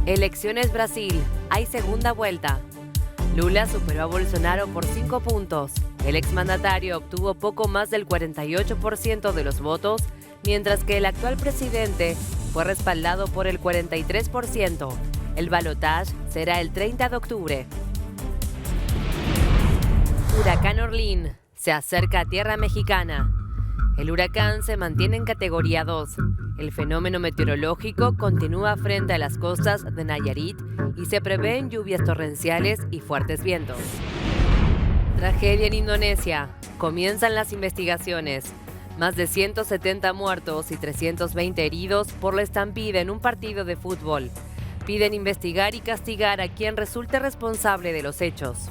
Elecciones Brasil. Hay segunda vuelta. Lula superó a Bolsonaro por 5 puntos. El exmandatario obtuvo poco más del 48% de los votos, mientras que el actual presidente fue respaldado por el 43%. El balotaje será el 30 de octubre. Huracán Orlín se acerca a tierra mexicana. El huracán se mantiene en categoría 2. El fenómeno meteorológico continúa frente a las costas de Nayarit y se prevén lluvias torrenciales y fuertes vientos. Tragedia en Indonesia. Comienzan las investigaciones. Más de 170 muertos y 320 heridos por la estampida en un partido de fútbol. Piden investigar y castigar a quien resulte responsable de los hechos.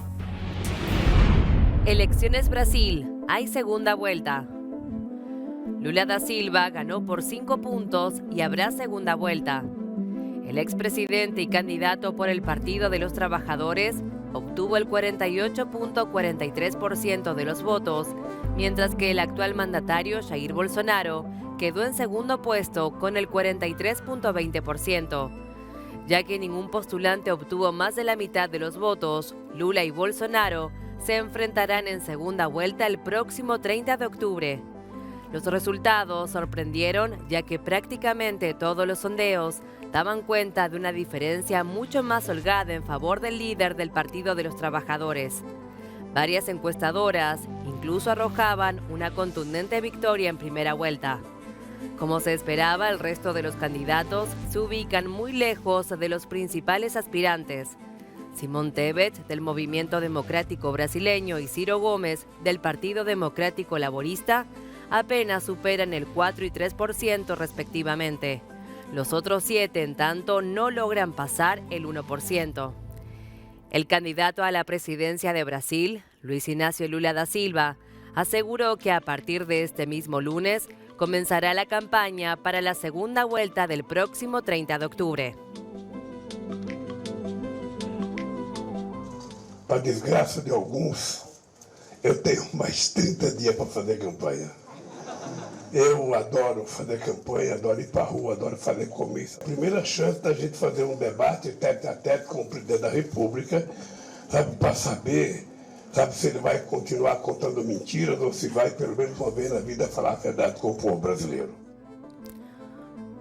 Elecciones Brasil. Hay segunda vuelta. Lula da Silva ganó por 5 puntos y habrá segunda vuelta. El expresidente y candidato por el Partido de los Trabajadores obtuvo el 48.43% de los votos, mientras que el actual mandatario Jair Bolsonaro quedó en segundo puesto con el 43.20%. Ya que ningún postulante obtuvo más de la mitad de los votos, Lula y Bolsonaro se enfrentarán en segunda vuelta el próximo 30 de octubre. Los resultados sorprendieron, ya que prácticamente todos los sondeos daban cuenta de una diferencia mucho más holgada en favor del líder del Partido de los Trabajadores. Varias encuestadoras incluso arrojaban una contundente victoria en primera vuelta. Como se esperaba, el resto de los candidatos se ubican muy lejos de los principales aspirantes. Simón Tebet, del Movimiento Democrático Brasileño, y Ciro Gomes, del Partido Democrático Laborista, apenas superan el 4 y 3% respectivamente. Los otros 7, en tanto, no logran pasar el 1%. El candidato a la presidencia de Brasil, Luis Inácio Lula da Silva, aseguró que a partir de este mismo lunes comenzará la campaña para la segunda vuelta del próximo 30 de octubre. Para desgraça de alguns, eu tenho mais 30 dias para fazer campanha. Eu adoro fazer campanha, adoro ir para a rua, adoro fazer comício. Primeira chance da gente fazer um debate tete a tete com o presidente da República, sabe, para saber, sabe, se ele vai continuar contando mentiras ou se vai, pelo menos uma vez na vida, falar a verdade com o povo brasileiro.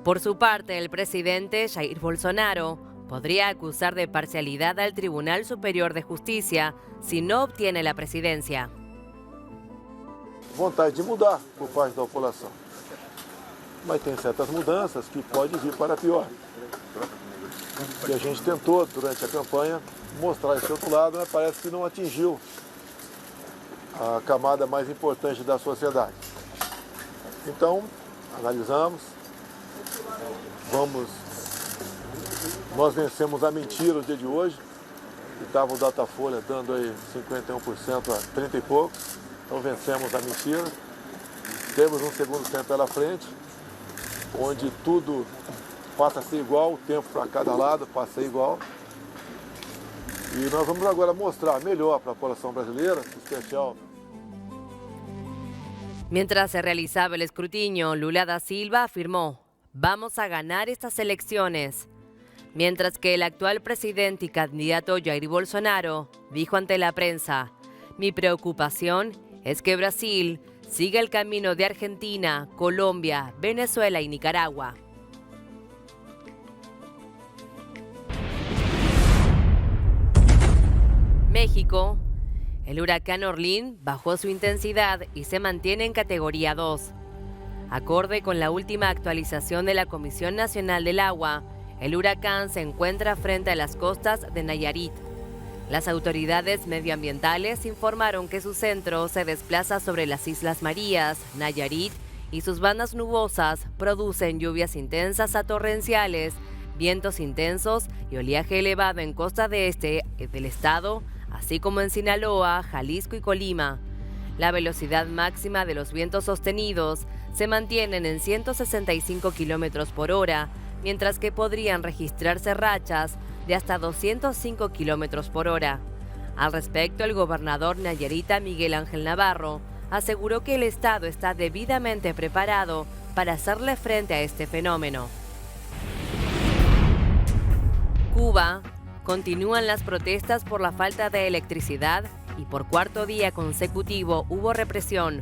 Por su parte, el presidente Jair Bolsonaro podría acusar de parcialidad al Tribunal Superior de Justicia si no obtiene la presidencia. Vontade de mudar por parte da população. Mas tem certas mudanças que podem vir para pior. E a gente tentou, durante a campanha, mostrar esse outro lado, mas parece que não atingiu a camada mais importante da sociedade. Então, analisamos, nós vencemos a mentira o dia de hoje, que estava o Datafolha dando aí 51% a 30 e poucos. Então vencemos a mentira, temos um segundo tempo pela frente, onde tudo passa a ser igual, o tempo para cada lado passa a ser igual. E nós vamos agora mostrar melhor para a população brasileira, em especial. Mientras se realizaba el escrutinio, Lula da Silva afirmó: "Vamos a ganar estas elecciones". Mientras que el actual presidente y candidato Jair Bolsonaro dijo ante la prensa: "Mi preocupación es que Brasil siga el camino de Argentina, Colombia, Venezuela y Nicaragua". México. El huracán Orlín bajó su intensidad y se mantiene en categoría 2. Acorde con la última actualización de la Comisión Nacional del Agua, el huracán se encuentra frente a las costas de Nayarit. Las autoridades medioambientales informaron que su centro se desplaza sobre las Islas Marías, Nayarit, y sus bandas nubosas producen lluvias intensas a torrenciales, vientos intensos y oleaje elevado en costa de este del estado, así como en Sinaloa, Jalisco y Colima. La velocidad máxima de los vientos sostenidos se mantienen en 165 kilómetros por hora, mientras que podrían registrarse rachas de hasta 205 kilómetros por hora. Al respecto, el gobernador nayarita Miguel Ángel Navarro aseguró que el estado está debidamente preparado para hacerle frente a este fenómeno. Cuba, continúan las protestas por la falta de electricidad y por cuarto día consecutivo hubo represión.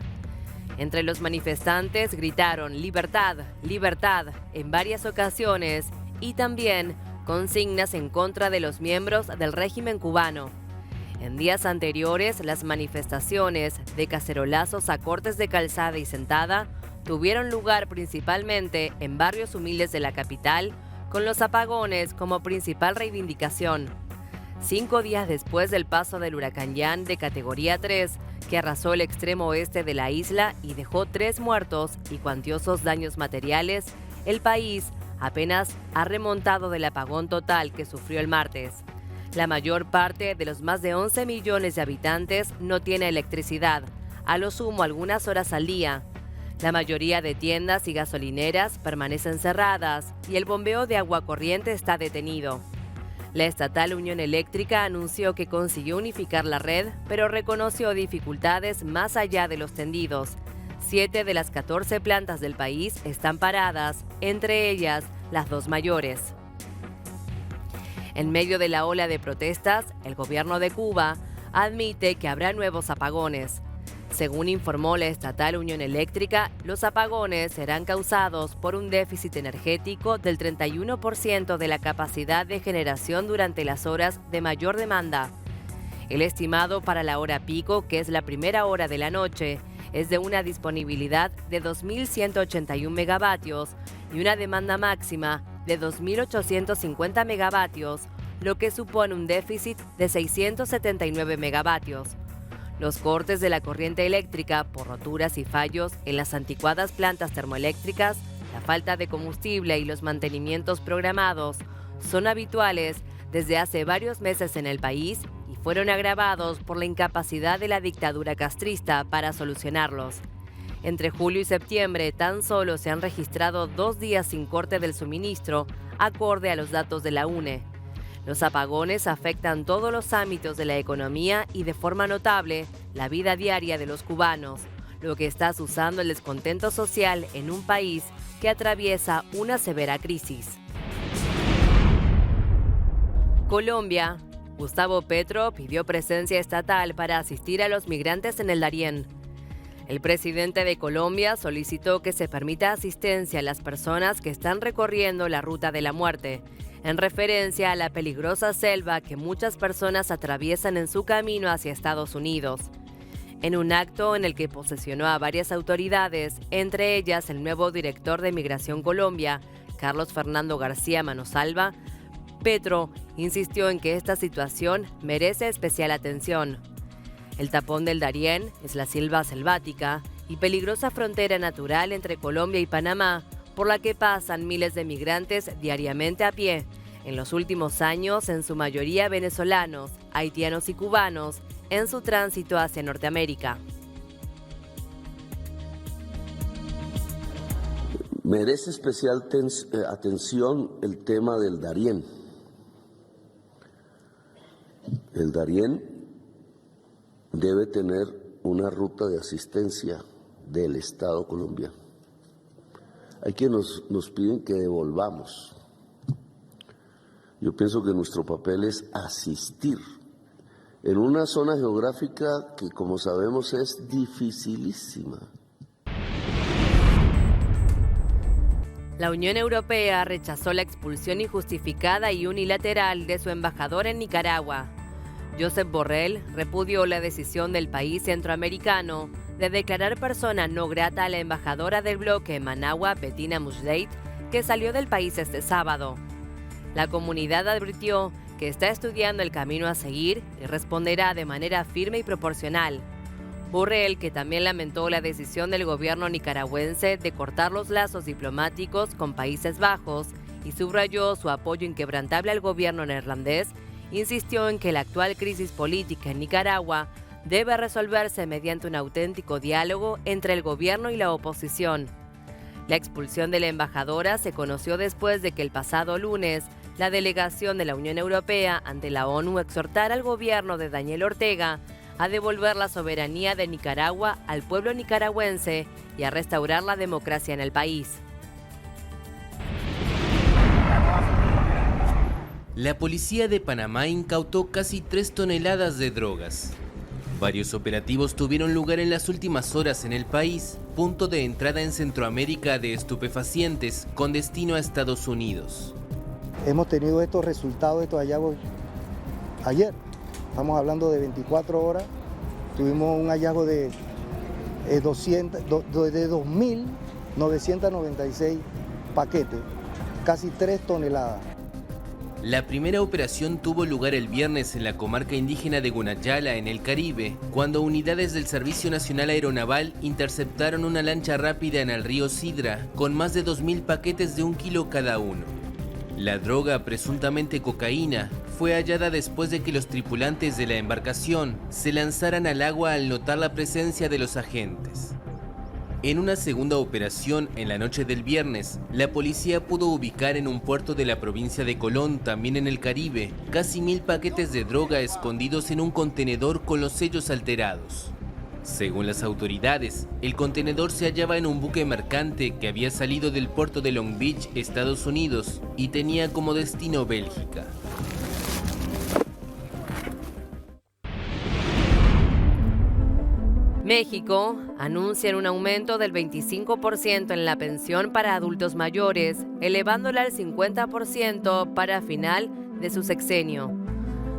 Entre los manifestantes gritaron «Libertad, libertad» en varias ocasiones y también consignas en contra de los miembros del régimen cubano. En días anteriores, las manifestaciones de cacerolazos a cortes de calzada y sentada tuvieron lugar principalmente en barrios humildes de la capital, con los apagones como principal reivindicación. 5 días después del paso del huracán Ian de categoría 3, que arrasó el extremo oeste de la isla y dejó 3 muertos y cuantiosos daños materiales, el país apenas ha remontado del apagón total que sufrió el martes. La mayor parte de los más de 11 millones de habitantes no tiene electricidad, a lo sumo algunas horas al día. La mayoría de tiendas y gasolineras permanecen cerradas y el bombeo de agua corriente está detenido. La estatal Unión Eléctrica anunció que consiguió unificar la red, pero reconoció dificultades más allá de los tendidos. 7 de las 14 plantas del país están paradas, entre ellas las 2 mayores. En medio de la ola de protestas, el gobierno de Cuba admite que habrá nuevos apagones. Según informó la estatal Unión Eléctrica, los apagones serán causados por un déficit energético del 31% de la capacidad de generación durante las horas de mayor demanda. El estimado para la hora pico, que es la primera hora de la noche, es de una disponibilidad de 2.181 megavatios y una demanda máxima de 2.850 megavatios, lo que supone un déficit de 679 megavatios. Los cortes de la corriente eléctrica por roturas y fallos en las anticuadas plantas termoeléctricas, la falta de combustible y los mantenimientos programados son habituales desde hace varios meses en el país y fueron agravados por la incapacidad de la dictadura castrista para solucionarlos. Entre julio y septiembre tan solo se han registrado 2 días sin corte del suministro, acorde a los datos de la UNE. Los apagones afectan todos los ámbitos de la economía y de forma notable la vida diaria de los cubanos, lo que está azuzando el descontento social en un país que atraviesa una severa crisis. Colombia. Gustavo Petro pidió presencia estatal para asistir a los migrantes en el Darién. El presidente de Colombia solicitó que se permita asistencia a las personas que están recorriendo la ruta de la muerte, en referencia a la peligrosa selva que muchas personas atraviesan en su camino hacia Estados Unidos. En un acto en el que posesionó a varias autoridades, entre ellas el nuevo director de Migración Colombia, Carlos Fernando García Manosalva, Petro insistió en que esta situación merece especial atención. El tapón del Darién es la selva selvática y peligrosa frontera natural entre Colombia y Panamá, por la que pasan miles de migrantes diariamente a pie, en los últimos años en su mayoría venezolanos, haitianos y cubanos, en su tránsito hacia Norteamérica. Merece especial atención el tema del Darién. El Darién debe tener una ruta de asistencia del Estado colombiano. Hay quienes nos piden que devolvamos. Yo pienso que nuestro papel es asistir en una zona geográfica que, como sabemos, es dificilísima. La Unión Europea rechazó la expulsión injustificada y unilateral de su embajador en Nicaragua. Josep Borrell repudió la decisión del país centroamericano de declarar persona no grata a la embajadora del bloque en Managua, Bettina Musdate, que salió del país este sábado. La comunidad advirtió que está estudiando el camino a seguir y responderá de manera firme y proporcional. Borrell, que también lamentó la decisión del gobierno nicaragüense de cortar los lazos diplomáticos con Países Bajos y subrayó su apoyo inquebrantable al gobierno neerlandés, insistió en que la actual crisis política en Nicaragua debe resolverse mediante un auténtico diálogo entre el gobierno y la oposición. La expulsión de la embajadora se conoció después de que el pasado lunes la delegación de la Unión Europea ante la ONU exhortara al gobierno de Daniel Ortega a devolver la soberanía de Nicaragua al pueblo nicaragüense y a restaurar la democracia en el país. La policía de Panamá incautó casi 3 toneladas de drogas. Varios operativos tuvieron lugar en las últimas horas en el país, punto de entrada en Centroamérica de estupefacientes con destino a Estados Unidos. Hemos tenido estos resultados, estos hallazgos ayer. Estamos hablando de 24 horas. Tuvimos un hallazgo de 2.996 paquetes, casi 3 toneladas. La primera operación tuvo lugar el viernes en la comarca indígena de Gunayala, en el Caribe, cuando unidades del Servicio Nacional Aeronaval interceptaron una lancha rápida en el río Sidra con más de 2.000 paquetes de 1 kilo cada uno. La droga, presuntamente cocaína, fue hallada después de que los tripulantes de la embarcación se lanzaran al agua al notar la presencia de los agentes. En una segunda operación, en la noche del viernes, la policía pudo ubicar en un puerto de la provincia de Colón, también en el Caribe, casi 1.000 paquetes de droga escondidos en un contenedor con los sellos alterados. Según las autoridades, el contenedor se hallaba en un buque mercante que había salido del puerto de Long Beach, Estados Unidos, y tenía como destino Bélgica. México anuncia un aumento del 25% en la pensión para adultos mayores, elevándola al 50% para final de su sexenio.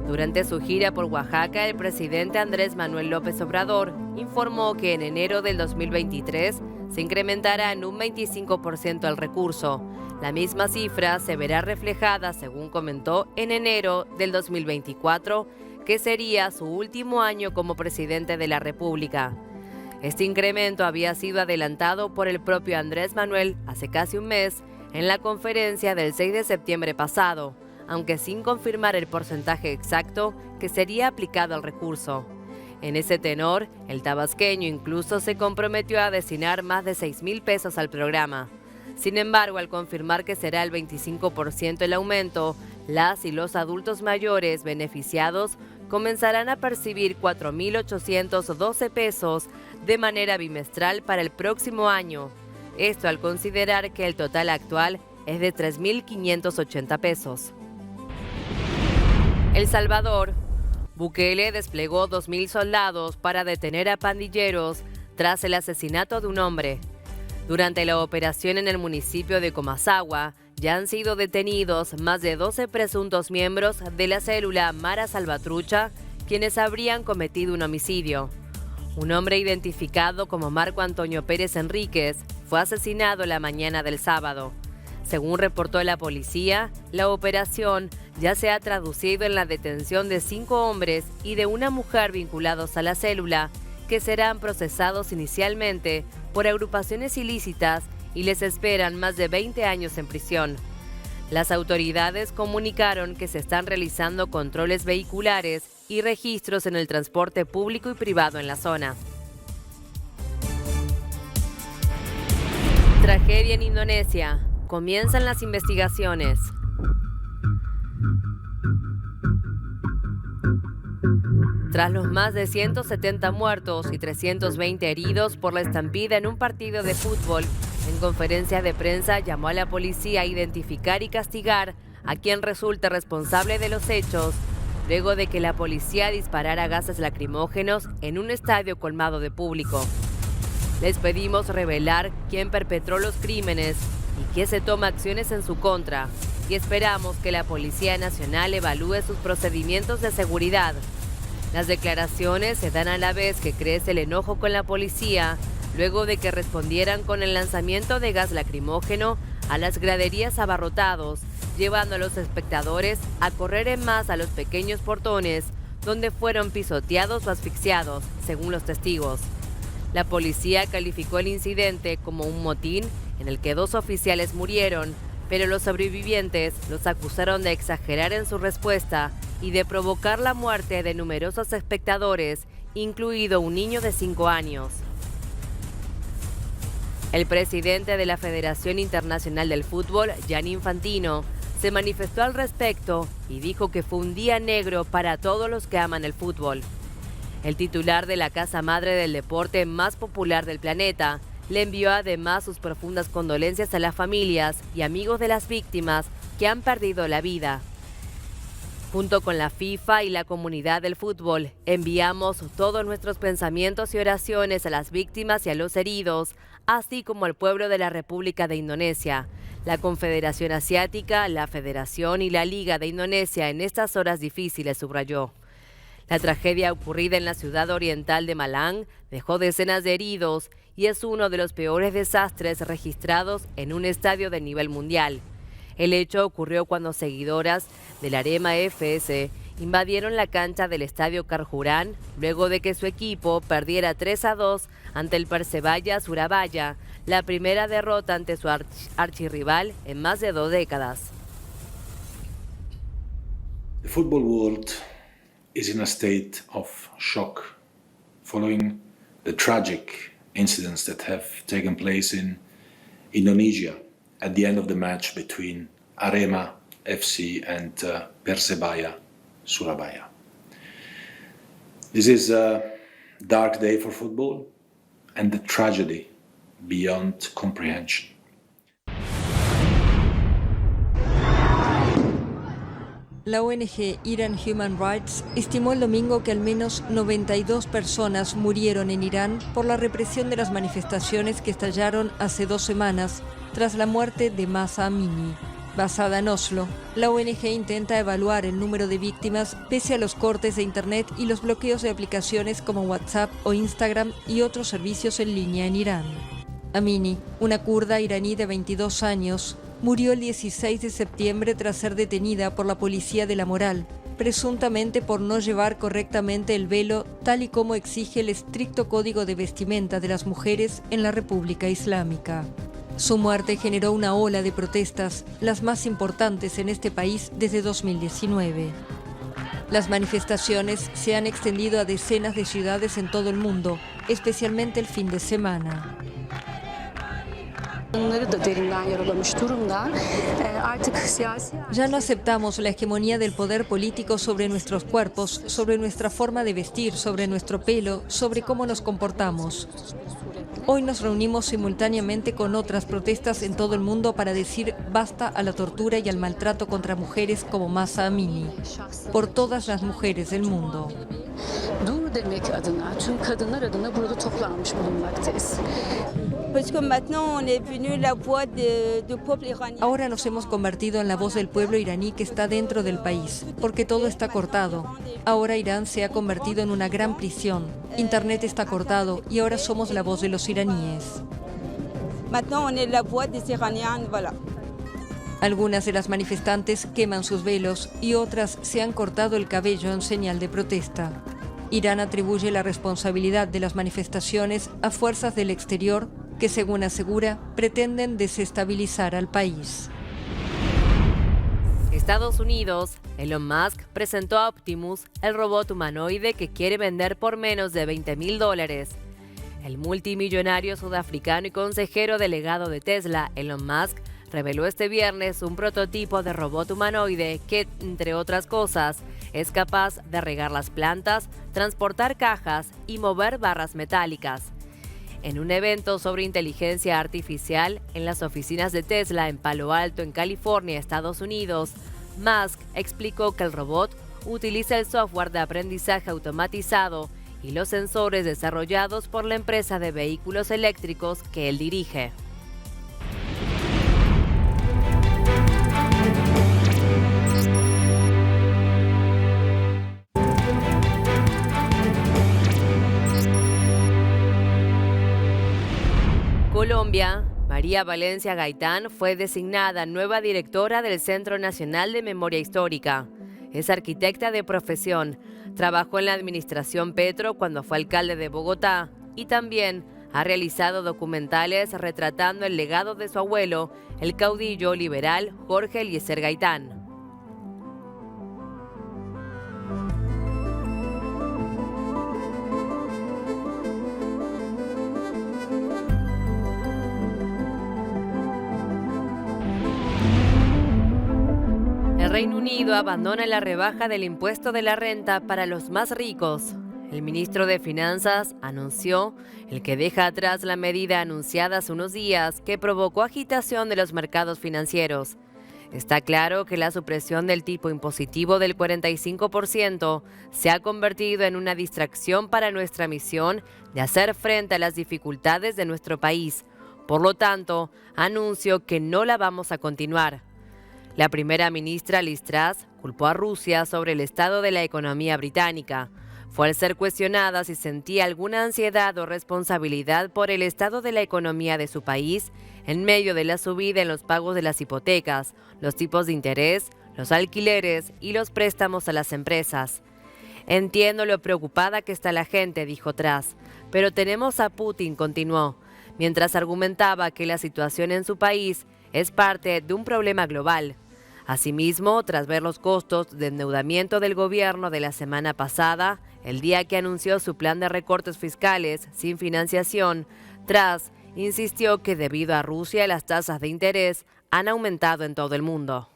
Durante su gira por Oaxaca, el presidente Andrés Manuel López Obrador informó que en enero del 2023 se incrementará en un 25% el recurso. La misma cifra se verá reflejada, según comentó, en enero del 2024, que sería su último año como presidente de la República. Este incremento había sido adelantado por el propio Andrés Manuel hace casi un mes en la conferencia del 6 de septiembre pasado, aunque sin confirmar el porcentaje exacto que sería aplicado al recurso. En ese tenor, el tabasqueño incluso se comprometió a destinar más de 6,000 pesos al programa. Sin embargo, al confirmar que será el 25% el aumento, las y los adultos mayores beneficiados comenzarán a percibir 4,812 pesos de manera bimestral para el próximo año. Esto al considerar que el total actual es de 3,580 pesos. El Salvador. Bukele desplegó 2,000 soldados para detener a pandilleros tras el asesinato de un hombre. Durante la operación en el municipio de Comasagua, ya han sido detenidos más de 12 presuntos miembros de la célula Mara Salvatrucha, quienes habrían cometido un homicidio. Un hombre identificado como Marco Antonio Pérez Enríquez fue asesinado la mañana del sábado. Según reportó la policía, la operación ya se ha traducido en la detención de 5 hombres y de una mujer vinculados a la célula, que serán procesados inicialmente por agrupaciones ilícitas y les esperan más de 20 años en prisión. Las autoridades comunicaron que se están realizando controles vehiculares y registros en el transporte público y privado en la zona. Tragedia en Indonesia. Comienzan las investigaciones. Tras los más de 170 muertos y 320 heridos por la estampida en un partido de fútbol, en conferencia de prensa llamó a la policía a identificar y castigar a quien resulte responsable de los hechos, luego de que la policía disparara gases lacrimógenos en un estadio colmado de público. Les pedimos revelar quién perpetró los crímenes y que se tome acciones en su contra, y esperamos que la Policía Nacional evalúe sus procedimientos de seguridad. Las declaraciones se dan a la vez que crece el enojo con la policía, luego de que respondieran con el lanzamiento de gas lacrimógeno a las graderías abarrotados, llevando a los espectadores a correr en masa a los pequeños portones, donde fueron pisoteados o asfixiados, según los testigos. La policía calificó el incidente como un motín en el que 2 oficiales murieron, pero los sobrevivientes los acusaron de exagerar en su respuesta y de provocar la muerte de numerosos espectadores, incluido un niño de 5 años. El presidente de la Federación Internacional del Fútbol, Gianni Infantino, se manifestó al respecto y dijo que fue un día negro para todos los que aman el fútbol. El titular de la casa madre del deporte más popular del planeta le envió además sus profundas condolencias a las familias y amigos de las víctimas que han perdido la vida. Junto con la FIFA y la comunidad del fútbol, enviamos todos nuestros pensamientos y oraciones a las víctimas y a los heridos, así como al pueblo de la República de Indonesia, la Confederación Asiática, la Federación y la Liga de Indonesia en estas horas difíciles, subrayó. La tragedia ocurrida en la ciudad oriental de Malang dejó decenas de heridos y es uno de los peores desastres registrados en un estadio de nivel mundial. El hecho ocurrió cuando seguidoras del Arema FS invadieron la cancha del estadio Kanjuruhan luego de que su equipo perdiera 3-2 ante el Persebaya Surabaya, la primera derrota ante su archirrival en más de 2 décadas. The football world is in a state of shock following the tragic incidents that have taken place in Indonesia at the end of the match between Arema FC and Persebaya Surabaya. This is a dark day for football and a tragedy beyond comprehension. La ONG Iran Human Rights estimó el domingo que al menos 92 personas murieron en Irán por la represión de las manifestaciones que estallaron hace 2 semanas tras la muerte de Mahsa Amini. Basada en Oslo, la ONG intenta evaluar el número de víctimas pese a los cortes de Internet y los bloqueos de aplicaciones como WhatsApp o Instagram y otros servicios en línea en Irán. Amini, una kurda iraní de 22 años, murió el 16 de septiembre tras ser detenida por la policía de la moral, presuntamente por no llevar correctamente el velo tal y como exige el estricto código de vestimenta de las mujeres en la República Islámica. Su muerte generó una ola de protestas, las más importantes en este país desde 2019. Las manifestaciones se han extendido a decenas de ciudades en todo el mundo, especialmente el fin de semana. Ya no aceptamos la hegemonía del poder político sobre nuestros cuerpos, sobre nuestra forma de vestir, sobre nuestro pelo, sobre cómo nos comportamos. Hoy nos reunimos simultáneamente con otras protestas en todo el mundo para decir basta a la tortura y al maltrato contra mujeres como Mahsa Amini, por todas las mujeres del mundo. Ahora nos hemos convertido en la voz del pueblo iraní que está dentro del país, porque todo está cortado. Ahora Irán se ha convertido en una gran prisión. Internet está cortado y ahora somos la voz de los iraníes. Algunas de las manifestantes queman sus velos y otras se han cortado el cabello en señal de protesta. Irán atribuye la responsabilidad de las manifestaciones a fuerzas del exterior que, según asegura, pretenden desestabilizar al país. Estados Unidos, Elon Musk presentó a Optimus, el robot humanoide que quiere vender por menos de $20,000. El multimillonario sudafricano y consejero delegado de Tesla, Elon Musk, reveló este viernes un prototipo de robot humanoide que, entre otras cosas, es capaz de regar las plantas, transportar cajas y mover barras metálicas. En un evento sobre inteligencia artificial en las oficinas de Tesla en Palo Alto, en California, Estados Unidos, Musk explicó que el robot utiliza el software de aprendizaje automatizado y los sensores desarrollados por la empresa de vehículos eléctricos que él dirige. Colombia, María Valencia Gaitán fue designada nueva directora del Centro Nacional de Memoria Histórica. Es arquitecta de profesión, trabajó en la administración Petro cuando fue alcalde de Bogotá y también ha realizado documentales retratando el legado de su abuelo, el caudillo liberal Jorge Eliezer Gaitán. El Reino Unido abandona la rebaja del impuesto de la renta para los más ricos. El ministro de Finanzas anunció el que deja atrás la medida anunciada hace unos días que provocó agitación de los mercados financieros. Está claro que la supresión del tipo impositivo del 45% se ha convertido en una distracción para nuestra misión de hacer frente a las dificultades de nuestro país. Por lo tanto, anuncio que no la vamos a continuar. La primera ministra Liz Truss culpó a Rusia sobre el estado de la economía británica. Fue al ser cuestionada si sentía alguna ansiedad o responsabilidad por el estado de la economía de su país en medio de la subida en los pagos de las hipotecas, los tipos de interés, los alquileres y los préstamos a las empresas. Entiendo lo preocupada que está la gente, dijo Truss, pero tenemos a Putin, continuó, mientras argumentaba que la situación en su país es parte de un problema global. Asimismo, tras ver los costos de endeudamiento del gobierno de la semana pasada, el día que anunció su plan de recortes fiscales sin financiación, Truss insistió que debido a Rusia las tasas de interés han aumentado en todo el mundo.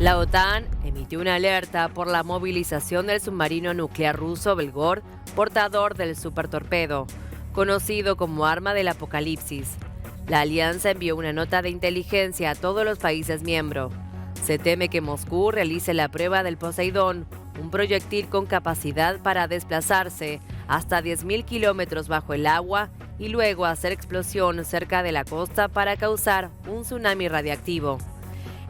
La OTAN emitió una alerta por la movilización del submarino nuclear ruso Belgorod, portador del supertorpedo, conocido como arma del apocalipsis. La alianza envió una nota de inteligencia a todos los países miembros. Se teme que Moscú realice la prueba del Poseidón, un proyectil con capacidad para desplazarse hasta 10.000 kilómetros bajo el agua y luego hacer explosión cerca de la costa para causar un tsunami radiactivo.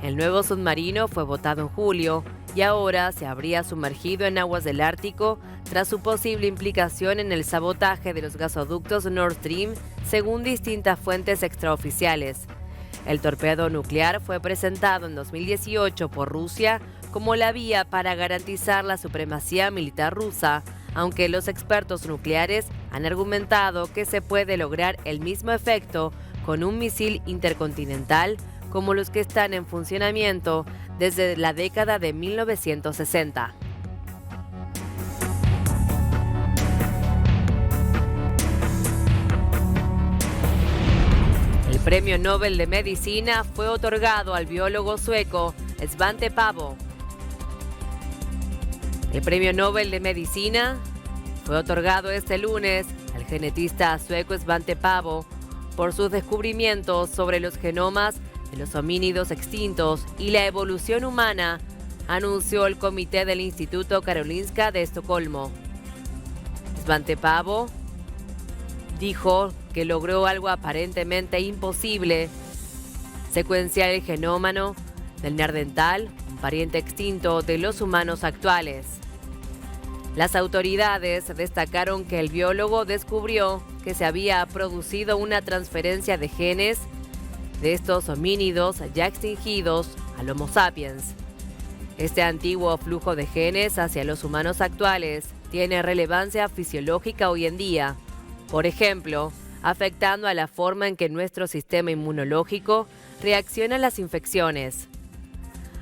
El nuevo submarino fue botado en julio y ahora se habría sumergido en aguas del Ártico tras su posible implicación en el sabotaje de los gasoductos Nord Stream, según distintas fuentes extraoficiales. El torpedo nuclear fue presentado en 2018 por Rusia como la vía para garantizar la supremacía militar rusa, aunque los expertos nucleares han argumentado que se puede lograr el mismo efecto con un misil intercontinental como los que están en funcionamiento desde la década de 1960. El Premio Nobel de Medicina fue otorgado al biólogo sueco Svante Pääbo. El Premio Nobel de Medicina fue otorgado este lunes al genetista sueco Svante Pääbo por sus descubrimientos sobre los genomas de los homínidos extintos y la evolución humana, anunció el comité del Instituto Karolinska de Estocolmo. Svante Pääbo dijo que logró algo aparentemente imposible: secuenciar el genoma del neandertal, un pariente extinto de los humanos actuales. Las autoridades destacaron que el biólogo descubrió que se había producido una transferencia de genes de estos homínidos ya extinguidos al Homo sapiens. Este antiguo flujo de genes hacia los humanos actuales tiene relevancia fisiológica hoy en día, por ejemplo, afectando a la forma en que nuestro sistema inmunológico reacciona a las infecciones.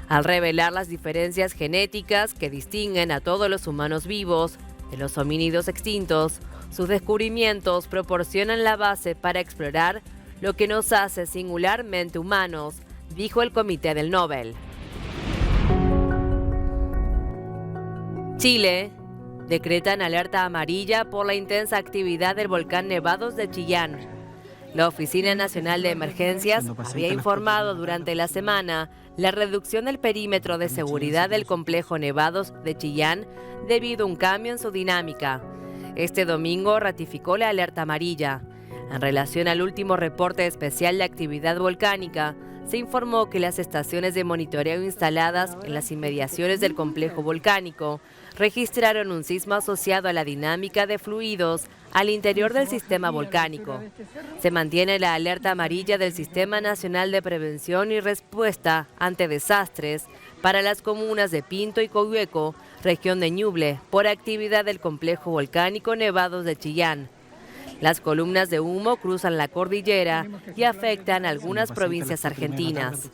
Al revelar las diferencias genéticas que distinguen a todos los humanos vivos de los homínidos extintos, sus descubrimientos proporcionan la base para explorar lo que nos hace singularmente humanos, dijo el Comité del Nobel. Chile decreta en alerta amarilla por la intensa actividad del volcán Nevados de Chillán. La Oficina Nacional de Emergencias había informado durante la semana la reducción del perímetro de seguridad del complejo Nevados de Chillán debido a un cambio en su dinámica. Este domingo ratificó la alerta amarilla. En relación al último reporte especial de actividad volcánica, se informó que las estaciones de monitoreo instaladas en las inmediaciones del complejo volcánico registraron un sismo asociado a la dinámica de fluidos al interior del sistema volcánico. Se mantiene la alerta amarilla del Sistema Nacional de Prevención y Respuesta ante Desastres para las comunas de Pinto y Coihueco, región de Ñuble, por actividad del complejo volcánico Nevados de Chillán. Las columnas de humo cruzan la cordillera y afectan a algunas provincias argentinas.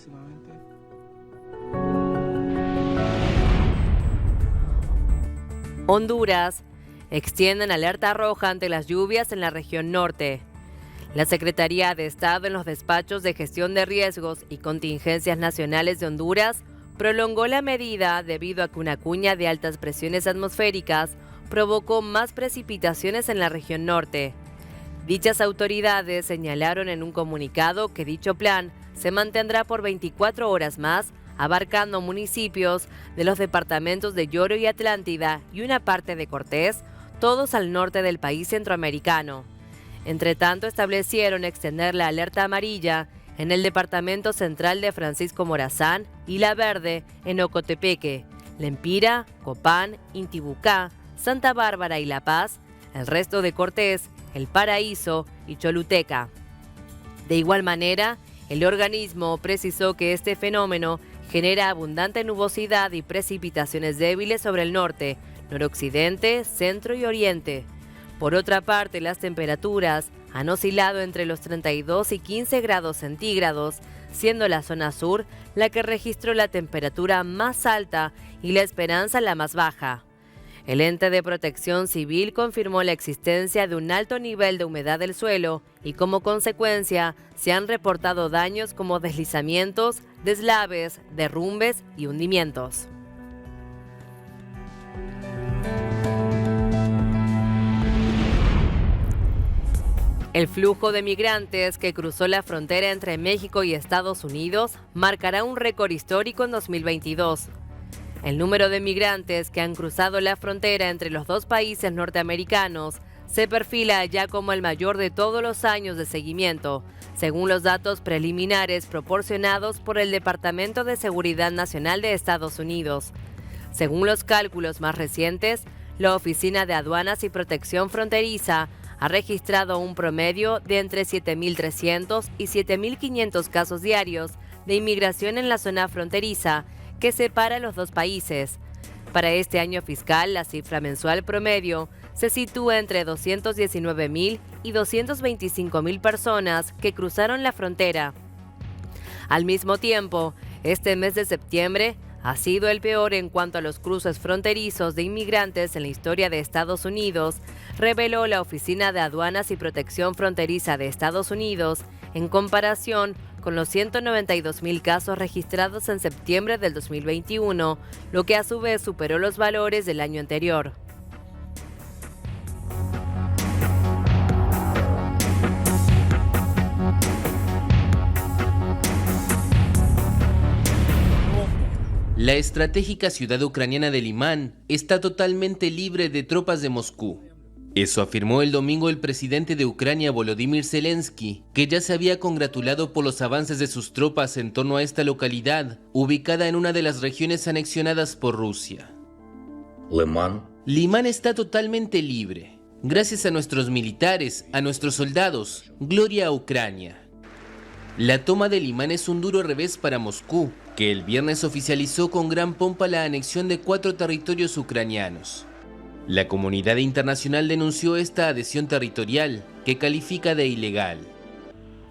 Honduras extienden alerta roja ante las lluvias en la región norte. La Secretaría de Estado en los despachos de gestión de riesgos y contingencias nacionales de Honduras prolongó la medida debido a que una cuña de altas presiones atmosféricas provocó más precipitaciones en la región norte. Dichas autoridades señalaron en un comunicado que dicho plan se mantendrá por 24 horas más, abarcando municipios de los departamentos de Lloro y Atlántida y una parte de Cortés, todos al norte del país centroamericano. Entre tanto, establecieron extender la alerta amarilla en el departamento central de Francisco Morazán y la verde en Ocotepeque, Lempira, Copán, Intibucá, Santa Bárbara y La Paz, el resto de Cortés, El Paraíso y Choluteca. De igual manera, el organismo precisó que este fenómeno genera abundante nubosidad y precipitaciones débiles sobre el norte, noroccidente, centro y oriente. Por otra parte, las temperaturas han oscilado entre los 32 y 15 grados centígrados, siendo la zona sur la que registró la temperatura más alta y La Esperanza la más baja. El ente de protección civil confirmó la existencia de un alto nivel de humedad del suelo y como consecuencia se han reportado daños como deslizamientos, deslaves, derrumbes y hundimientos. El flujo de migrantes que cruzó la frontera entre México y Estados Unidos marcará un récord histórico en 2022. El número de migrantes que han cruzado la frontera entre los dos países norteamericanos se perfila ya como el mayor de todos los años de seguimiento, según los datos preliminares proporcionados por el Departamento de Seguridad Nacional de Estados Unidos. Según los cálculos más recientes, la Oficina de Aduanas y Protección Fronteriza ha registrado un promedio de entre 7.300 y 7.500 casos diarios de inmigración en la zona fronteriza que separa los dos países. Para este año fiscal, la cifra mensual promedio se sitúa entre 219.000 y 225.000 personas que cruzaron la frontera. Al mismo tiempo, este mes de septiembre ha sido el peor en cuanto a los cruces fronterizos de inmigrantes en la historia de Estados Unidos, reveló la Oficina de Aduanas y Protección Fronteriza de Estados Unidos, en comparación con los 192.000 casos registrados en septiembre del 2021, lo que a su vez superó los valores del año anterior. La estratégica ciudad ucraniana de Limán está totalmente libre de tropas de Moscú. Eso afirmó el domingo el presidente de Ucrania, Volodymyr Zelensky, que ya se había congratulado por los avances de sus tropas en torno a esta localidad, ubicada en una de las regiones anexionadas por Rusia. Limán está totalmente libre. Gracias a nuestros militares, a nuestros soldados. Gloria a Ucrania. La toma de Limán es un duro revés para Moscú, que el viernes oficializó con gran pompa la anexión de 4 territorios ucranianos. La comunidad internacional denunció esta adhesión territorial, que califica de ilegal.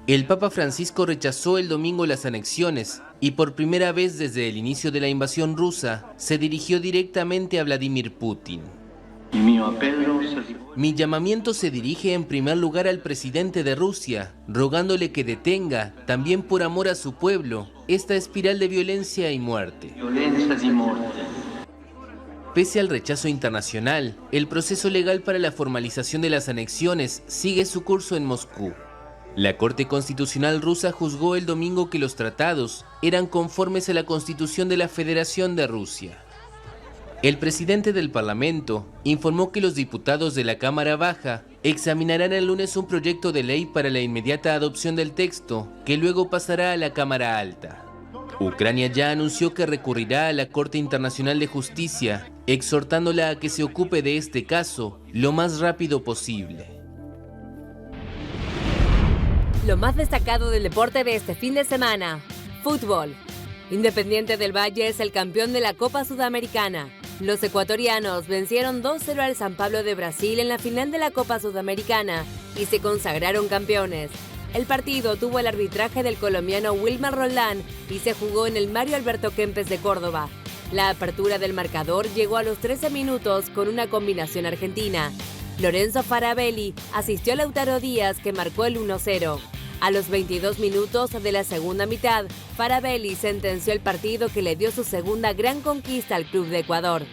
El Papa Francisco rechazó el domingo las anexiones y por primera vez desde el inicio de la invasión rusa se dirigió directamente a Vladimir Putin. Mi llamamiento se dirige en primer lugar al presidente de Rusia, rogándole que detenga, también por amor a su pueblo, esta espiral de violencia y muerte. Pese al rechazo internacional, el proceso legal para la formalización de las anexiones sigue su curso en Moscú. La Corte Constitucional rusa juzgó el domingo que los tratados eran conformes a la Constitución de la Federación de Rusia. El presidente del Parlamento informó que los diputados de la Cámara Baja examinarán el lunes un proyecto de ley para la inmediata adopción del texto, que luego pasará a la Cámara Alta. Ucrania ya anunció que recurrirá a la Corte Internacional de Justicia, exhortándola a que se ocupe de este caso lo más rápido posible. Lo más destacado del deporte de este fin de semana: fútbol. Independiente del Valle es el campeón de la Copa Sudamericana. Los ecuatorianos vencieron 2-0 al San Pablo de Brasil en la final de la Copa Sudamericana y se consagraron campeones. El partido tuvo el arbitraje del colombiano Wilmer Roldán y se jugó en el Mario Alberto Kempes de Córdoba. La apertura del marcador llegó a los 13 minutos con una combinación argentina. Lorenzo Farabelli asistió a Lautaro Díaz, que marcó el 1-0. A los 22 minutos de la segunda mitad, Farabelli sentenció el partido, que le dio su segunda gran conquista al club de Ecuador.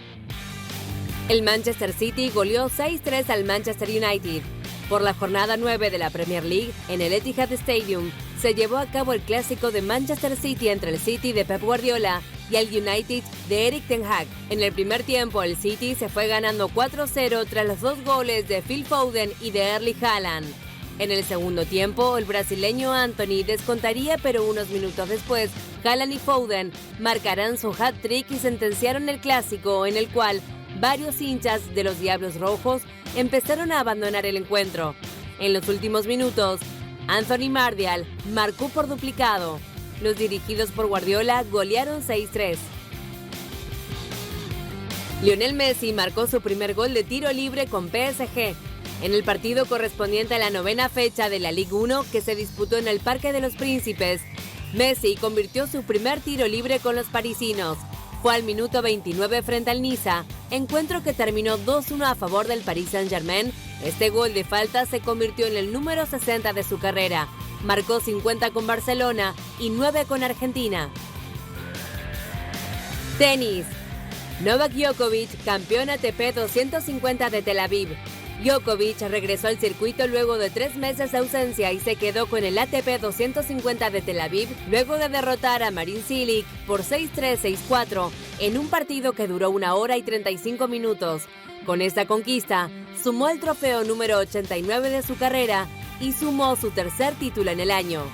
El Manchester City goleó 6-3 al Manchester United. Por la jornada 9 de la Premier League, en el Etihad Stadium, se llevó a cabo el clásico de Manchester City entre el City de Pep Guardiola y el United de Erik ten Hag. En el primer tiempo, el City se fue ganando 4-0 tras los 2 goles de Phil Foden y de Erling Haaland. En el segundo tiempo, el brasileño Antony descontaría, pero unos minutos después, Haaland y Foden marcarán su hat-trick y sentenciaron el clásico, en el cual varios hinchas de los Diablos Rojos empezaron a abandonar el encuentro. En los últimos minutos, Anthony Martial marcó por duplicado. Los dirigidos por Guardiola golearon 6-3. Lionel Messi marcó su primer gol de tiro libre con PSG en el partido correspondiente a la 9ª fecha de la Ligue 1 que se disputó en el Parque de los Príncipes. Messi convirtió su primer tiro libre con los parisinos. Fue al minuto 29 frente al Niza, encuentro que terminó 2-1 a favor del Paris Saint-Germain. Este gol de falta se convirtió en el número 60 de su carrera. Marcó 50 con Barcelona y 9 con Argentina. Tenis. Novak Djokovic, campeón ATP 250 de Tel Aviv. Djokovic regresó al circuito luego de 3 meses de ausencia y se quedó con el ATP 250 de Tel Aviv luego de derrotar a Marin Cilic por 6-3, 6-4 en un partido que duró 1 hora y 35 minutos. Con esta conquista, sumó el trofeo número 89 de su carrera y sumó su tercer título en el año.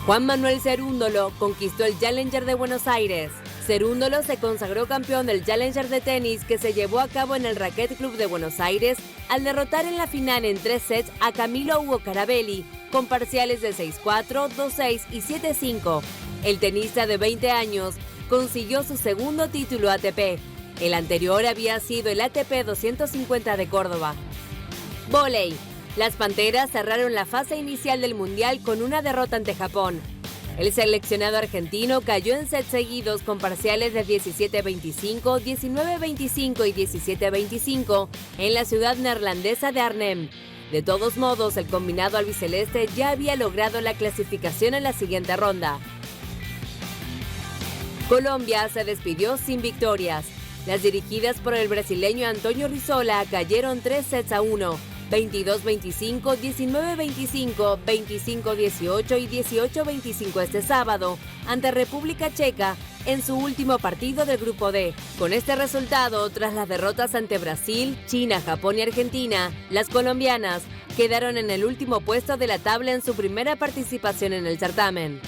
Juan Manuel Cerúndolo conquistó el Challenger de Buenos Aires. Cerúndolo se consagró campeón del Challenger de tenis que se llevó a cabo en el Racquet Club de Buenos Aires al derrotar en la final en 3 sets a Camilo Hugo Carabelli con parciales de 6-4, 2-6 y 7-5. El tenista de 20 años consiguió su segundo título ATP. El anterior había sido el ATP 250 de Córdoba. Vóley. Las Panteras cerraron la fase inicial del Mundial con una derrota ante Japón. El seleccionado argentino cayó en sets seguidos con parciales de 17-25, 19-25 y 17-25 en la ciudad neerlandesa de Arnhem. De todos modos, el combinado albiceleste ya había logrado la clasificación en la siguiente ronda. Colombia se despidió sin victorias. Las dirigidas por el brasileño Antonio Rizzola cayeron 3-1. 22-25, 19-25, 25-18 y 18-25 este sábado ante República Checa en su último partido del Grupo D. Con este resultado, tras las derrotas ante Brasil, China, Japón y Argentina, las colombianas quedaron en el último puesto de la tabla en su primera participación en el certamen.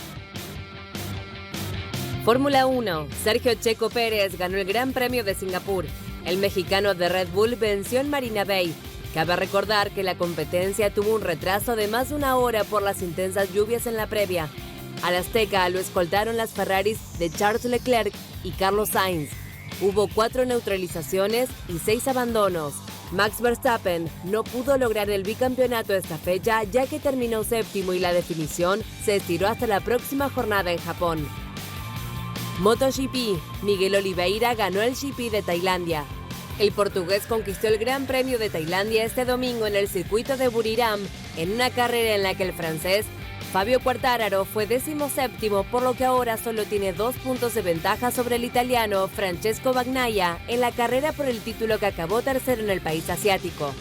Fórmula 1. Sergio Checo Pérez ganó el Gran Premio de Singapur. El mexicano de Red Bull venció en Marina Bay. Cabe recordar que la competencia tuvo un retraso de más de 1 hora por las intensas lluvias en la previa. Al Azteca lo escoltaron las Ferraris de Charles Leclerc y Carlos Sainz. Hubo 4 neutralizaciones y 6 abandonos. Max Verstappen no pudo lograr el bicampeonato esta fecha ya que terminó séptimo y la definición se estiró hasta la próxima jornada en Japón. MotoGP. Miguel Oliveira ganó el GP de Tailandia. El portugués conquistó el Gran Premio de Tailandia este domingo en el circuito de Buriram, en una carrera en la que el francés Fabio Quartararo fue 17º, por lo que ahora solo tiene 2 puntos de ventaja sobre el italiano Francesco Bagnaia en la carrera por el título que acabó tercero en el país asiático.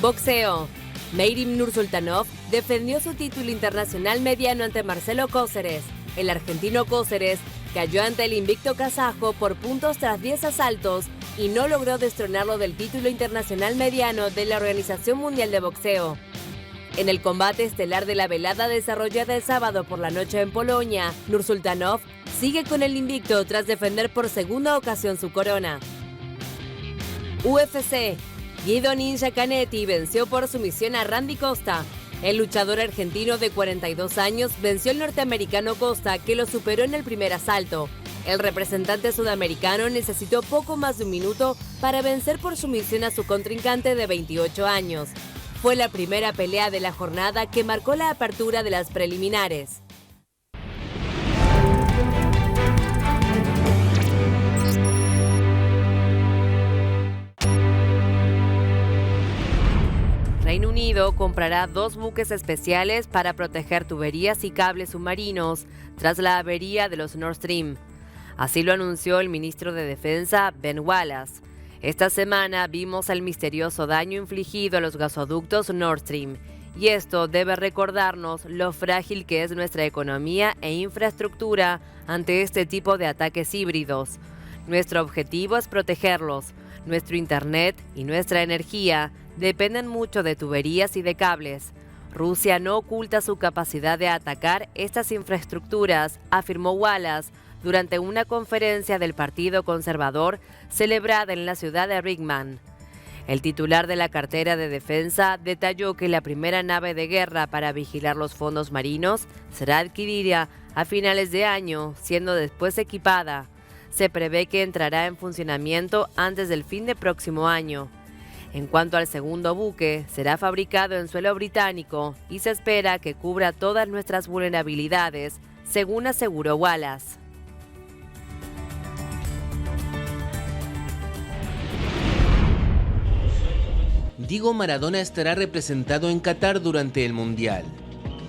Boxeo. Mayrim Nursultanov defendió su título internacional mediano ante Marcelo Cóceres. El argentino Cóceres cayó ante el invicto kazajo por puntos tras 10 asaltos y no logró destronarlo del título internacional mediano de la Organización Mundial de Boxeo. En el combate estelar de la velada desarrollada el sábado por la noche en Polonia, Nursultanov sigue con el invicto tras defender por segunda ocasión su corona. UFC. Guido Ninja Canetti venció por sumisión a Randy Costa. El luchador argentino de 42 años venció al norteamericano Costa, que lo superó en el primer asalto. El representante sudamericano necesitó poco más de 1 minuto para vencer por sumisión a su contrincante de 28 años. Fue la primera pelea de la jornada que marcó la apertura de las preliminares. Reino Unido comprará 2 buques especiales para proteger tuberías y cables submarinos tras la avería de los Nord Stream. Así lo anunció el ministro de Defensa, Ben Wallace. Esta semana vimos el misterioso daño infligido a los gasoductos Nord Stream, y esto debe recordarnos lo frágil que es nuestra economía e infraestructura ante este tipo de ataques híbridos. Nuestro objetivo es protegerlos. Nuestro internet y nuestra energía dependen mucho de tuberías y de cables. Rusia no oculta su capacidad de atacar estas infraestructuras, afirmó Wallace durante una conferencia del Partido Conservador celebrada en la ciudad de Rickman. El titular de la cartera de defensa detalló que la primera nave de guerra para vigilar los fondos marinos será adquirida a finales de año, siendo después equipada. Se prevé que entrará en funcionamiento antes del fin del próximo año. En cuanto al segundo buque, será fabricado en suelo británico y se espera que cubra todas nuestras vulnerabilidades, según aseguró Wallace. Diego Maradona estará representado en Qatar durante el Mundial.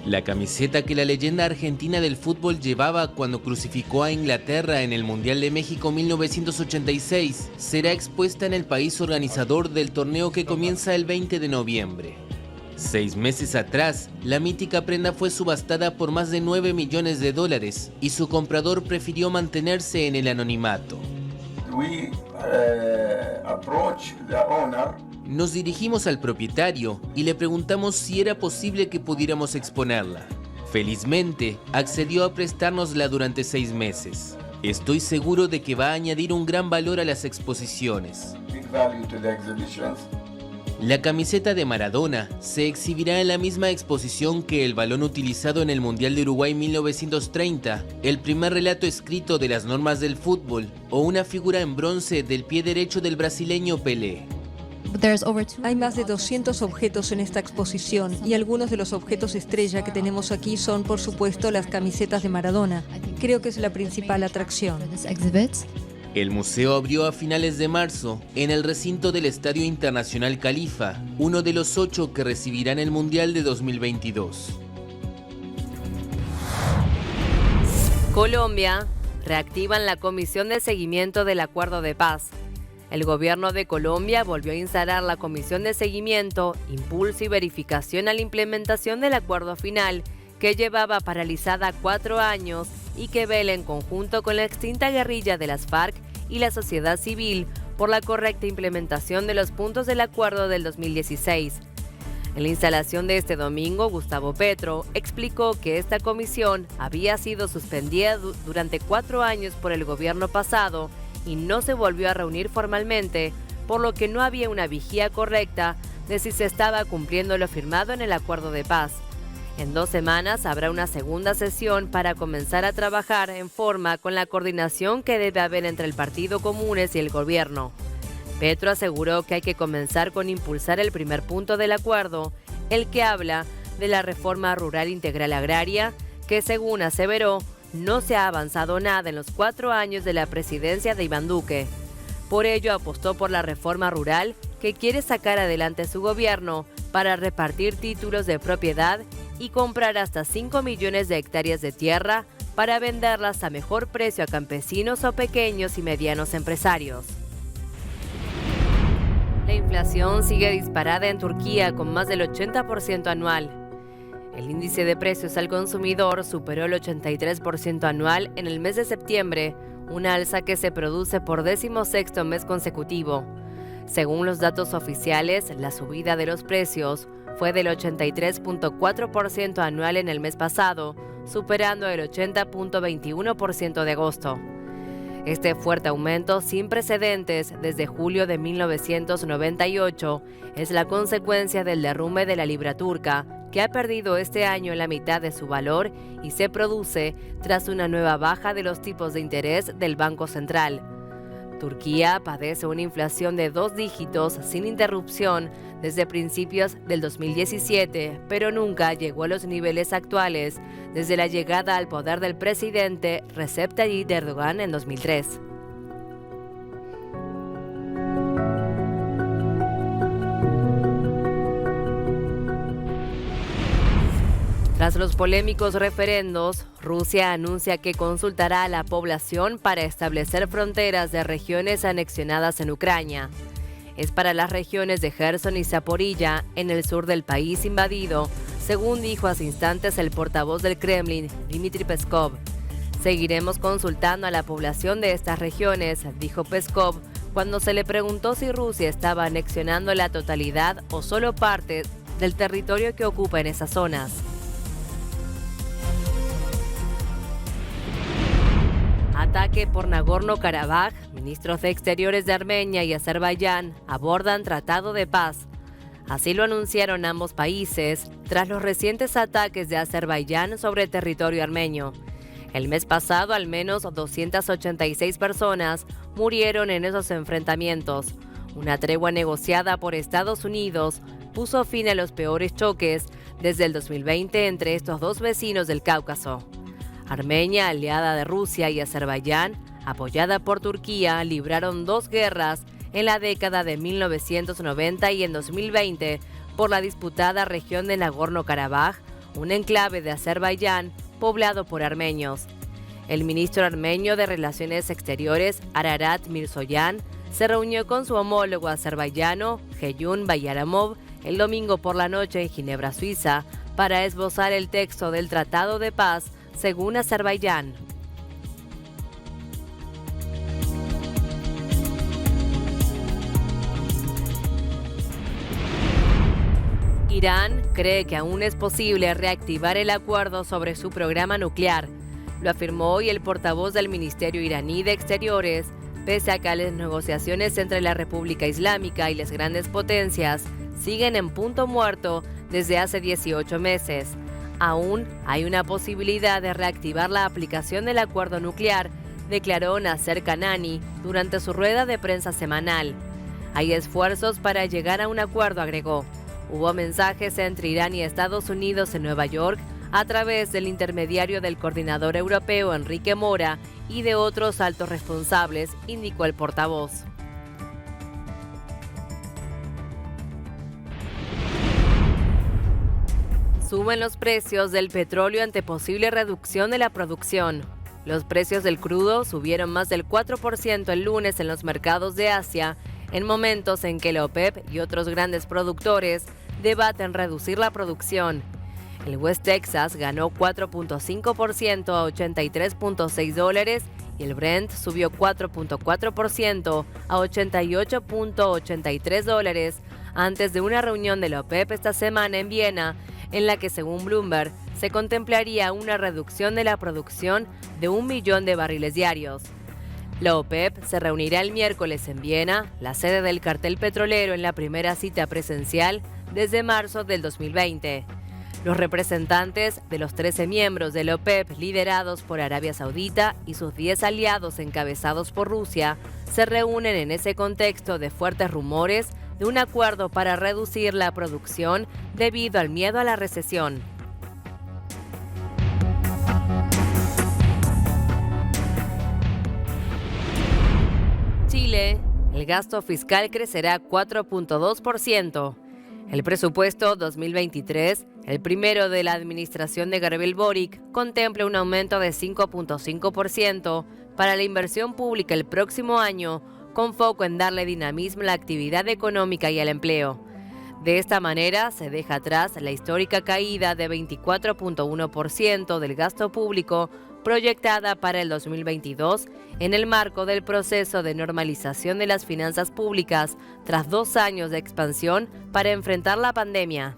La camiseta que la leyenda argentina del fútbol llevaba cuando crucificó a Inglaterra en el Mundial de México 1986 será expuesta en el país organizador del torneo que comienza el 20 de noviembre. 6 meses atrás, la mítica prenda fue subastada por más de $9 millones y su comprador prefirió mantenerse en el anonimato. Nos dirigimos al propietario y le preguntamos si era posible que pudiéramos exponerla. Felizmente, accedió a prestárnosla durante 6 meses. Estoy seguro de que va a añadir un gran valor a las exposiciones. La camiseta de Maradona se exhibirá en la misma exposición que el balón utilizado en el Mundial de Uruguay 1930, el primer relato escrito de las normas del fútbol o una figura en bronce del pie derecho del brasileño Pelé. Hay más de 200 objetos en esta exposición y algunos de los objetos estrella que tenemos aquí son, por supuesto, las camisetas de Maradona. Creo que es la principal atracción. El museo abrió a finales de marzo en el recinto del Estadio Internacional Califa, uno de los 8 que recibirán el Mundial de 2022. Colombia reactivan la comisión de seguimiento del acuerdo de paz. El gobierno de Colombia volvió a instalar la comisión de seguimiento, impulso y verificación a la implementación del acuerdo final, que llevaba paralizada 4 años y que vela en conjunto con la extinta guerrilla de las FARC y la sociedad civil por la correcta implementación de los puntos del acuerdo del 2016. En la instalación de este domingo, Gustavo Petro explicó que esta comisión había sido suspendida durante 4 años por el gobierno pasado y no se volvió a reunir formalmente, por lo que no había una vigía correcta de si se estaba cumpliendo lo firmado en el acuerdo de paz. En 2 semanas habrá una segunda sesión para comenzar a trabajar en forma con la coordinación que debe haber entre el Partido Comunes y el gobierno. Petro aseguró que hay que comenzar con impulsar el primer punto del acuerdo, el que habla de la reforma rural integral agraria, que según aseveró, no se ha avanzado nada en los 4 años de la presidencia de Iván Duque. Por ello apostó por la reforma rural que quiere sacar adelante su gobierno para repartir títulos de propiedad y comprar hasta 5 millones de hectáreas de tierra para venderlas a mejor precio a campesinos o pequeños y medianos empresarios. La inflación sigue disparada en Turquía con más del 80% anual. El índice de precios al consumidor superó el 83% anual en el mes de septiembre, una alza que se produce por 16º mes consecutivo. Según los datos oficiales, la subida de los precios fue del 83.4% anual en el mes pasado, superando el 80.21% de agosto. Este fuerte aumento sin precedentes desde julio de 1998 es la consecuencia del derrumbe de la libra turca, que ha perdido este año la mitad de su valor y se produce tras una nueva baja de los tipos de interés del Banco Central. Turquía padece una inflación de 2 dígitos sin interrupción desde principios del 2017, pero nunca llegó a los niveles actuales desde la llegada al poder del presidente Recep Tayyip Erdogan en 2003. Tras los polémicos referendos, Rusia anuncia que consultará a la población para establecer fronteras de regiones anexionadas en Ucrania. Es para las regiones de Gerson y Zaporilla, en el sur del país invadido, según dijo hace instantes el portavoz del Kremlin, Dmitry Peskov. Seguiremos consultando a la población de estas regiones, dijo Peskov, cuando se le preguntó si Rusia estaba anexionando la totalidad o solo parte del territorio que ocupa en esas zonas. Ataque por Nagorno-Karabaj. Ministros de Exteriores de Armenia y Azerbaiyán abordan tratado de paz. Así lo anunciaron ambos países tras los recientes ataques de Azerbaiyán sobre territorio armenio. El mes pasado, al menos 286 personas murieron en esos enfrentamientos. Una tregua negociada por Estados Unidos puso fin a los peores choques desde el 2020 entre estos dos vecinos del Cáucaso. Armenia, aliada de Rusia, y Azerbaiyán, apoyada por Turquía, libraron dos guerras en la década de 1990 y en 2020 por la disputada región de Nagorno-Karabaj, un enclave de Azerbaiyán poblado por armenios. El ministro armenio de Relaciones Exteriores, Ararat Mirzoyan, se reunió con su homólogo azerbaiyano, Ceyhun Bayramov, el domingo por la noche en Ginebra, Suiza, para esbozar el texto del Tratado de Paz, según Azerbaiyán. Irán cree que aún es posible reactivar el acuerdo sobre su programa nuclear. Lo afirmó hoy el portavoz del Ministerio iraní de Exteriores, pese a que las negociaciones entre la República Islámica y las grandes potencias siguen en punto muerto desde hace 18 meses. Aún hay una posibilidad de reactivar la aplicación del acuerdo nuclear, declaró Nasser Kanani durante su rueda de prensa semanal. Hay esfuerzos para llegar a un acuerdo, agregó. Hubo mensajes entre Irán y Estados Unidos en Nueva York a través del intermediario del coordinador europeo Enrique Mora y de otros altos responsables, indicó el portavoz. Suben los precios del petróleo ante posible reducción de la producción. Los precios del crudo subieron más del 4% el lunes en los mercados de Asia, en momentos en que la OPEP y otros grandes productores debaten reducir la producción. El West Texas ganó 4.5% a $83.6 y el Brent subió 4.4% a $88.83 antes de una reunión de la OPEP esta semana en Viena, en la que, según Bloomberg, se contemplaría una reducción de la producción de 1 millón de barriles diarios. La OPEP se reunirá el miércoles en Viena, la sede del cartel petrolero, en la primera cita presencial desde marzo del 2020. Los representantes de los 13 miembros de la OPEP, liderados por Arabia Saudita y sus 10 aliados encabezados por Rusia, se reúnen en ese contexto de fuertes rumores de un acuerdo para reducir la producción debido al miedo a la recesión. Chile, el gasto fiscal crecerá 4.2%. El presupuesto 2023, el primero de la administración de Gabriel Boric, contempla un aumento de 5.5% para la inversión pública el próximo año, con foco en darle dinamismo a la actividad económica y al empleo. De esta manera, se deja atrás la histórica caída de 24.1% del gasto público proyectada para el 2022 en el marco del proceso de normalización de las finanzas públicas tras 2 años de expansión para enfrentar la pandemia.